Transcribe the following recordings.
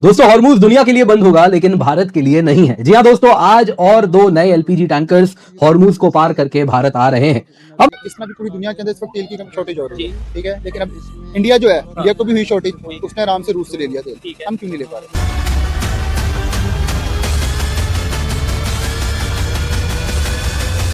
दोस्तों हॉर्मूज दुनिया के लिए बंद होगा लेकिन भारत के लिए नहीं है। जी हाँ दोस्तों, आज और दो नए एलपीजी टैंकर्स हॉर्मूज को पार करके भारत आ रहे हैं। अब इसमें भी पूरी दुनिया के अंदर इस वक्त तेल की शॉर्टेज हो रही है, ठीक है। लेकिन अब इंडिया जो है, इंडिया को भी हुई शॉर्टेज, उसने आराम से रूस से ले लिया तेल, हम क्यों नहीं ले पा रहे?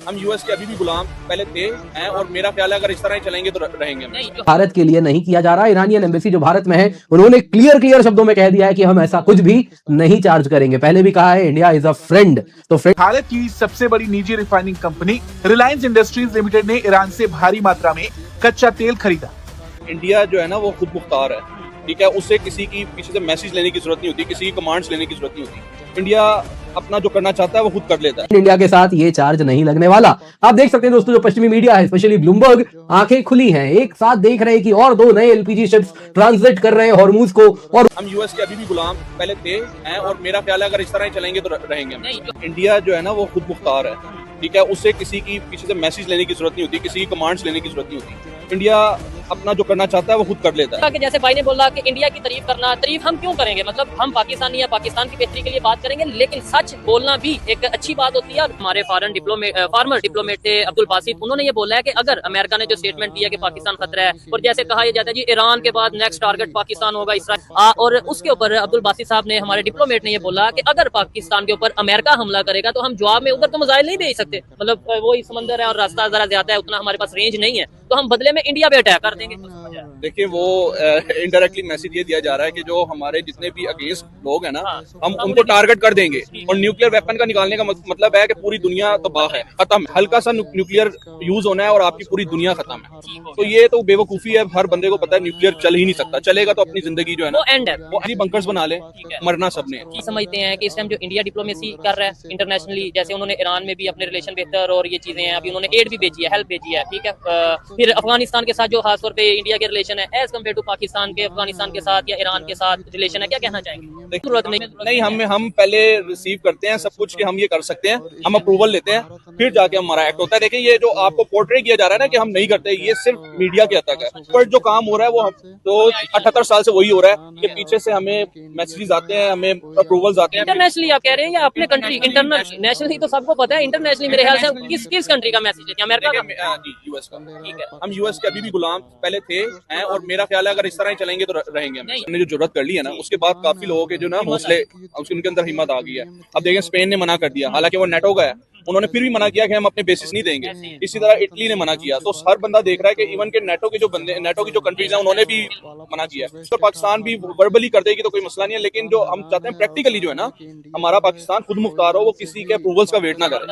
हम यूएस के अभी भी गुलाम पहले थे हैं और मेरा ख्याल है अगर इस तरह ही चलेंगे तो रहेंगे नहीं। भारत के लिए नहीं किया जा रहा। ईरानियन एम्बेसी जो भारत में है उन्होंने क्लियर शब्दों में कह दिया है कि हम ऐसा कुछ भी नहीं चार्ज करेंगे। पहले भी कहा है इंडिया इज अ फ्रेंड। तो फ्रेंड, भारत की सबसे बड़ी निजी refining company Reliance industries limited ने ईरान से भारी मात्रा में कच्चा तेल खरीदा। इंडिया जो है ना वो खुद मुख्तार है, ठीक है। उससे किसी की पीछे से मैसेज लेने की जरूरत नहीं होती, किसी की कमांड्स लेने की जरूरत नहीं होती। इंडिया अपना जो करना चाहता है वो खुद कर लेता है। इंडिया के साथ ये चार्ज नहीं लगने वाला। आप देख सकते हैं दोस्तों, जो पश्चिमी मीडिया है स्पेशली ब्लूमबर्ग, आंखें खुली हैं, एक साथ देख रहे हैं कि और दो नए एलपीजी शिप्स ट्रांसलेट कर रहे हैं हॉर्मूज को। और हम यूएस के अभी भी गुलाम पहले थे हैं और मेरा ख्याल है अगर इस तरह ही चलेंगे तो रहेंगे नहीं। इंडिया जो है ना वो खुद मुख्तार है, ठीक है। उससे किसी की पीछे से मैसेज लेने की जरूरत नहीं होती, किसी की कमांड्स लेने की जरूरत नहीं होती। इंडिया अपना जो करना चाहता है वो खुद कर लेता है। जैसे भाई ने बोला कि इंडिया की तारीफ हम क्यों करेंगे, मतलब हम पाकिस्तानी या पाकिस्तान की बेहतरी के लिए बात करेंगे, लेकिन सच बोलना भी एक अच्छी बात होती है। हमारे फार्मर डिप्लोमेट थे अब्दुल बासित, उन्होंने ये बोला है कि अगर अमेरिका ने जो स्टेटमेंट दिया कि पाकिस्तान खतरा है, और जैसे कहा जाता है जी ईरान के बाद नेक्स्ट टारगेट पाकिस्तान होगा इसराइल, और उसके ऊपर अब्दुल बासित साहब ने, हमारे डिप्लोमेट ने ये बोला कि अगर पाकिस्तान के ऊपर अमेरिका हमला करेगा तो हम जवाब में उधर तो मिसाइल नहीं भेज सकते, मतलब वो समंदर है और रास्ता जरा ज्यादा है, उतना हमारे पास रेंज नहीं है, तो हम बदले में इंडिया पे अटैक कर देंगे। देखिए वो इनडायरेक्टली मैसेज ये दिया जा रहा है कि जो हमारे जितने भी अगेंस्ट लोग हैं ना, हम उनको टारगेट कर देंगे। और न्यूक्लियर वेपन का निकालने का मतलब है कि पूरी दुनिया तबाह है, खत्म। हल्का सा न्यूक्लियर यूज होना है और आपकी पूरी दुनिया खत्म है। तो ये तो बेवकूफी है, हर बंदे को पता है न्यूक्लियर चल ही नहीं सकता। चलेगा तो अपनी जिंदगी जो है ना एंड है, वो अभी बंकर्स बना ले, मरना सबने। समझते हैं कि इस टाइम जो इंडिया डिप्लोमेसी कर रहा है इंटरनेशनली, जैसे उन्होंने ईरान में भी अपने रिलेशन बेहतर और ये चीजें हैं, अभी उन्होंने एड भी भेजी है, हेल्प भेजी है, ठीक है। फिर अफगानिस्तान के साथ जो खासतौर पे इंडिया के रिलेशन है एज कम्पेयर टू पाकिस्तान के अफगानिस्तान के साथ या ईरान के साथ रिलेशन है, क्या कहना चाहेंगे? जरूरत नहीं, हम पहले रिसीव करते हैं सब कुछ कि हम ये कर सकते हैं, हम अप्रूवल लेते हैं, फिर जाके हमारा एक्ट होता है। देखिए ये जो आपको पोर्ट्रे किया जा रहा है ना कि हम नहीं करते, ये सिर्फ मीडिया के हद तक है। पर जो काम हो रहा है वो हम तो 78 साल से वही हो रहा है कि पीछे से हमें मैसेजेस आते हैं, हमें अप्रूवल्स आते हैं। इंटरनेशनली आप कह रहे हैं या अपने कंट्री? इंटरनेशनली तो सबको पता है, इंटरनेशनली मेरे ख्याल से किस कंट्री का मैसेज है? अमेरिका का? यूएस का, ठीक है। हम यूएस के अभी भी गुलाम पहले थे हैं और मेरा ख्याल है अगर इस तरह ही चलेंगे तो रहेंगे। हमने जो जरूरत कर ली है ना, उसके बाद काफी लोगों के जो ना हौसले, उनके अंदर हिम्मत आ गई है। अब देखें स्पेन ने मना कर दिया, हालांकि वो नेटो का है, उन्होंने फिर भी मना किया कि हम अपने बेसिस नहीं देंगे। इसी तरह इटली ने मना किया। तो हर बंदा देख रहा है कि इवन के नेटो के जो बंदे, नेटो की जो कंट्रीज हैं, उन्होंने भी मना किया है। तो पाकिस्तान भी वर्बली कर देगी तो कोई मसला नहीं है, लेकिन जो हम चाहते हैं प्रैक्टिकली जो है ना, हमारा पाकिस्तान खुद मुख्तार हो, वो किसी के अप्रूवल्स का वेट ना करे।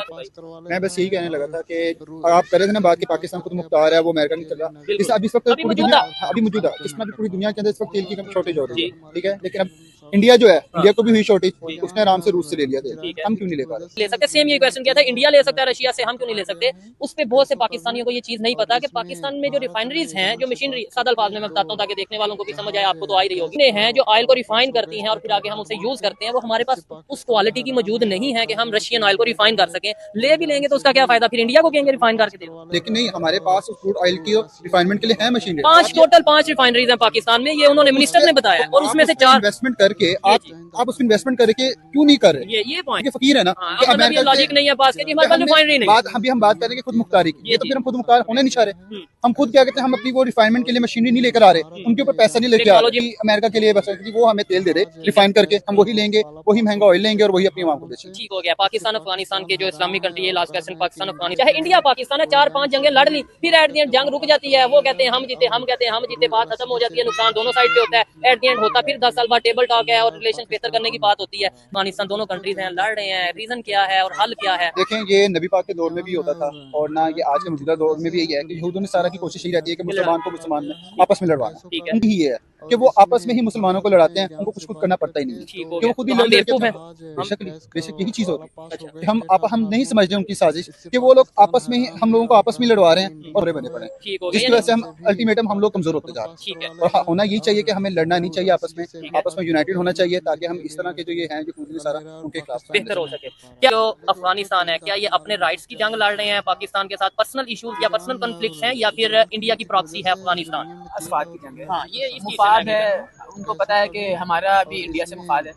मैं बस यही कहने लगा था कि आप कर रहे थे ना बात कि पाकिस्तान खुद मुख्तार है, वो अमेरिका नहीं चल रहा। इस वक्त पूरी दुनिया अभी मौजूदा इसमें भी पूरी दुनिया के अंदर इस वक्त तेल की शॉर्टेज हो रही है, ठीक है। लेकिन अब इंडिया जो है, इंडिया को भी हुई शॉर्टेज, उसने आराम से रूस से ले लिया तेल, हम क्यों नहीं ले पा रहे? ले सकते। सेम ये क्वेश्चन किया था, इंडिया ले सकता है रशिया से, हम क्यों नहीं ले सकते? उस पे बहुत से पाकिस्तानियों को ये चीज नहीं पता कि पाकिस्तान में जो रिफाइनरीज हैं, जो मशीनरी, सादा अल्फाज में मैं बताता हूँ ताकि देखने वालों को भी समझ आए, आपको तो आ ही रही होगी, हैं जो ऑयल को रिफाइन करती हैं और फिर आगे हम उसे यूज करते हैं, वो हमारे पास उस क्वालिटी की मौजूद नहीं है कि हम रशियन ऑयल को रिफाइन कर सकें। ले भी लेंगे तो उसका क्या फायदा? फिर इंडिया को कहेंगे रिफाइन करके दे। लेकिन नहीं, हमारे पास क्रूड ऑयल की रिफाइनमेंट के लिए है मशीनरी। टोटल 5 रिफाइनरीज हैं पाकिस्तान में, ये उन्होंने मिनिस्टर ने बताया, और उसमें से 4 इन्वेस्टमेंट करके आप उसमें इन्वेस्टमेंट करके क्यों नहीं कर रहे? ये पॉइंट, ये फकीर है ना कि अमेरिका लॉजिक नहीं है पास के, हमारे पास रिफाइनरी नहीं। अभी हम बात करेंगे खुद मुख्तारी की, ये तो फिर हम खुद मुख्तार होने नहीं चाह रहे। हम खुद क्या कहते हैं, हम अपनी वो रिफाइनमेंट के लिए मशीनरी नहीं लेकर आ रहे, उनके ऊपर पैसा नहीं लेके आ रहे। अमेरिका के लिए बस वो हमें तेल दे दे रिफाइन करके, हम वही लेंगे, वही महंगा ऑयल लेंगे और वही अपनी आवाम को बेचेंगे। ठीक हो गया। पाकिस्तान अफगानिस्तान के जो इस्लामिक कंट्री है, लास्ट क्वेश्चन, पाकिस्तान अफगानिस्तान, चाहे इंडिया पाकिस्तान है, 4-5 जंगें लड़ ली, फिर एट द एंड जंग रुक जाती है। वो कहते हैं हम जीते, हम कहते हैं हम जीते, बात खत्म हो जाती है, नुकसान दोनों साइड पे होता है। एट द एंड होता फिर 10 साल बाद टेबल टॉक है और रिलेशन बेहतर करने की बात होती है। अफगानिस्तान दोनों कंट्रीज हैं, लड़ रहे हैं, रीजन क्या है और हल क्या है? देखें, ये नबी पाक के दौर में भी होता था और ना ये आज के मौजूदा दौर में भी यही है कि यहूदियों ने सारा की कोशिश यही रहती है कि मुसलमान को मुसलमान में आपस में लड़वाना। उनकी ही है कि वो आपस में ही मुसलमानों को लड़ाते हैं, उनको कुछ करना पड़ता ही नहीं है, कि वो खुद ही बेशक यही चीज होती है। हम नहीं समझते उनकी साजिश कि वो लोग आपस में ही हम लोगों को आपस में लड़वा रहे हैं और बने पड़े, जिसकी वजह से हम अल्टीमेटम हम लोग कमजोर होते जा रहे हैं। और होना यही चाहिए कि हमें लड़ना नहीं चाहिए, आपस में यूनाइटेड होना चाहिए, ताकि हम इस तरह के जो ये हैं जो सारा उनके खिलाफ बेहतर हो सके। क्या जो अफगानिस्तान है, क्या ये अपने राइट्स की जंग लड़ रहे हैं पाकिस्तान के साथ, पर्सनल इश्यूज या पर्सनल कॉन्फ्लिक्ट्स हैं, या फिर इंडिया की प्रॉक्सी है अफगानिस्तान? असवाद की जंग है, हाँ, ये मुफाद है उनको पता है कि हमारा भी इंडिया से मुफाद है।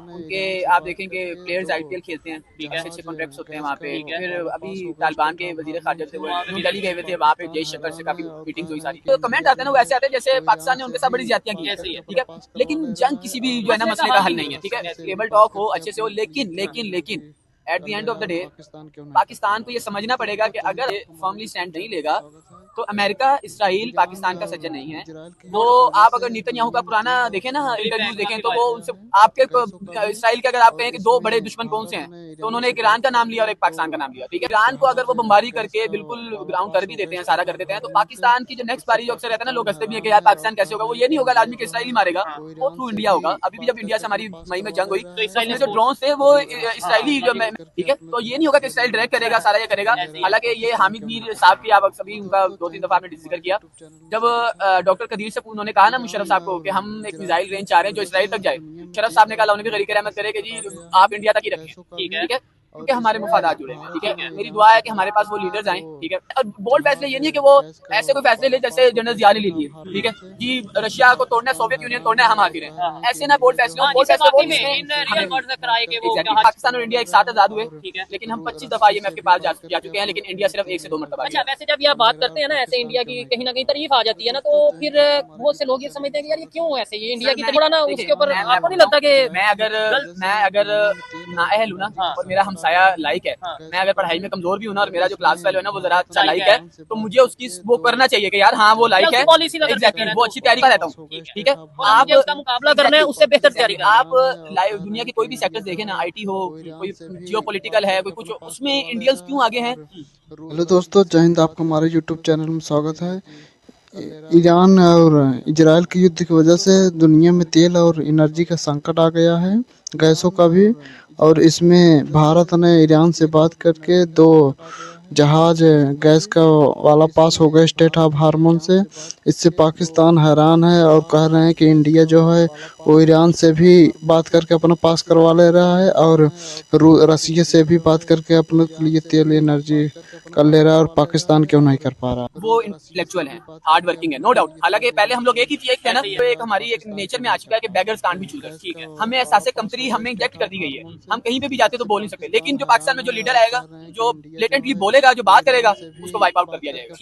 उनके आप देखेंगे प्लेयर्स IPL खेलते हैं, अच्छे कॉन्ट्रैक्ट्स होते हैं वहाँ पे। फिर अभी तालिबान के वजीर खारजा थे, वो न्यू दिल्ली गए हुए थे, वहाँ पे जयशंकर से काफी मीटिंग्स हुई सारी। तो कमेंट आते हैं ना वो ऐसे आते हैं जैसे पाकिस्तान ने उनके साथ बड़ी ज्यादतियां की है, ठीक है। लेकिन जंग किसी भी जो है ना मसले का हल नहीं है, ठीक है। टेबल टॉक हो, अच्छे से हो, लेकिन at the end of the day Pakistan को ये समझना पड़ेगा कि अगर फर्मली स्टैंड नहीं लेगा तो अमेरिका इसराइल पाकिस्तान का सज्जन नहीं है। वो आप अगर नेतन्याहू का पुराना देखें ना इंटरव्यूज देखें तो वो उनसे आपके इसराइल के अगर आप कहें कि दो बड़े दुश्मन कौन से हैं तो उन्होंने एक ईरान का नाम लिया और एक पाकिस्तान का नाम लिया, ठीक है। ईरान को अगर वो बमबारी करके बिल्कुल ग्राउंड कर भी देते हैं, सारा कर देते हैं, तो पाकिस्तान की जो नेक्स्ट बारी जो अक्सर रहता है ना, लोग हंसते भी है कि यार पाकिस्तान कैसे होगा, वो ये नहीं होगा लाजमी कि इसराइल ही मारेगा, वो थ्रू इंडिया होगा। अभी भी जब इंडिया से हमारी मई में जंग हुई तो इसराइल जो ड्रोन थे वो इसराइली, ठीक है। तो ये नहीं होगा कि इसराइल डायरेक्ट करेगा, सारा ये करेगा। हालांकि ये हामिद मीर साहब की आप सभी उनका 2-3 दफा आपने जिक्र किया, जब डॉक्टर कदीर से उन्होंने कहा ना मुशर्रफ साहब को कि हम एक मिसाइल रेंज चाह रहे हैं जो इसराइल तक जाए, मुशर्रफ साहब ने कहा उन्हें भी गरीब रहमत करे कि जी आप इंडिया तक ही रखें, ठीक है, क्योंकि हमारे मुफादात जुड़े हैं, ठीक है। मेरी दुआ है कि हमारे पास वो लीडर्स आए, ठीक है। और बोल्ड फैसले ये नहीं है कि वो ऐसे कोई फैसले ले जैसे जनरल जिया ने ले लिए, ठीक है जी, रशिया को तोड़ना है, सोवियत यूनियन तोड़ना है, हम हाजिर हैं, ऐसे ना बोल्ड फैसले। बोल्ड फैसले पाकिस्तान और इंडिया एक साथ आजाद हुए, ठीक है, लेकिन हम 25 दफा IMF के पास जा चुके हैं, लेकिन इंडिया सिर्फ 1 से 2 मरतबा। अच्छा, वैसे जब ये आप बात करते हैं ना ऐसे इंडिया की कहीं ना कहीं तारीफ आ जाती है ना, तो फिर बहुत से लोग ये समझते हैं कि यार ये क्यों ऐसे, ये इंडिया की थोड़ा ना उसके ऊपर आपको नहीं लगता कि मैं अगर नाअहल हूँ ना और मेरा हमसाया लाइक है, मैं अगर पढ़ाई में कमजोर भी हूँ ना और मेरा जो क्लास फेलो है ना वो जरा अच्छा लाइक है, तो मुझे उसकी वो करना चाहिए कि यार हाँ वो लाइक है, एग्जैक्टली वो अच्छी तैयारी कर रहता हूँ, ठीक है। आप उसका मुकाबला करना है उससे बेहतर तैयारी आप दुनिया के कोई भी सेक्टर्स देखें ना, IT हो, कोई जियोपॉलिटिकल है, कोई कुछ, उसमें इंडियंस क्यों आगे हैं। हेलो दोस्तों, जय हिंद। आपका हमारे यूट्यूब चैनल में स्वागत है। ईरान और इजराइल के युद्ध की वजह से दुनिया में तेल और एनर्जी का संकट आ गया है, गैसों का भी। और इसमें भारत ने ईरान से बात करके 2 जहाज गैस का वाला पास हो गए स्टेट ऑफ हार्मोन से। इससे पाकिस्तान हैरान है और कह रहे हैं कि इंडिया जो है वो ईरान से भी बात करके अपना पास करवा ले रहा है और रसिया से भी बात करके अपने लिए तेल एनर्जी कर ले रहा है, और पाकिस्तान क्यों नहीं कर पा रहा। वो इंटेलेक्चुअल है, हार्ड वर्किंग है, नो डाउट। हालांकि पहले हम लोग एक ही थे ना, तो एक हमारी एक नेचर में आ चुका है कि बेगर्स कांट बी चूजर्स, ठीक है। हमें एहसास कमतरी हमें इंजेक्ट कर दी गई है, हम कहीं पे भी जाते तो बोल नहीं सकते। लेकिन जो पाकिस्तान में जो लीडर आएगा, जो ब्लेटेंटली बोलेगा, जो बात करेगा, उसको वाइप आउट कर दिया जाएगा।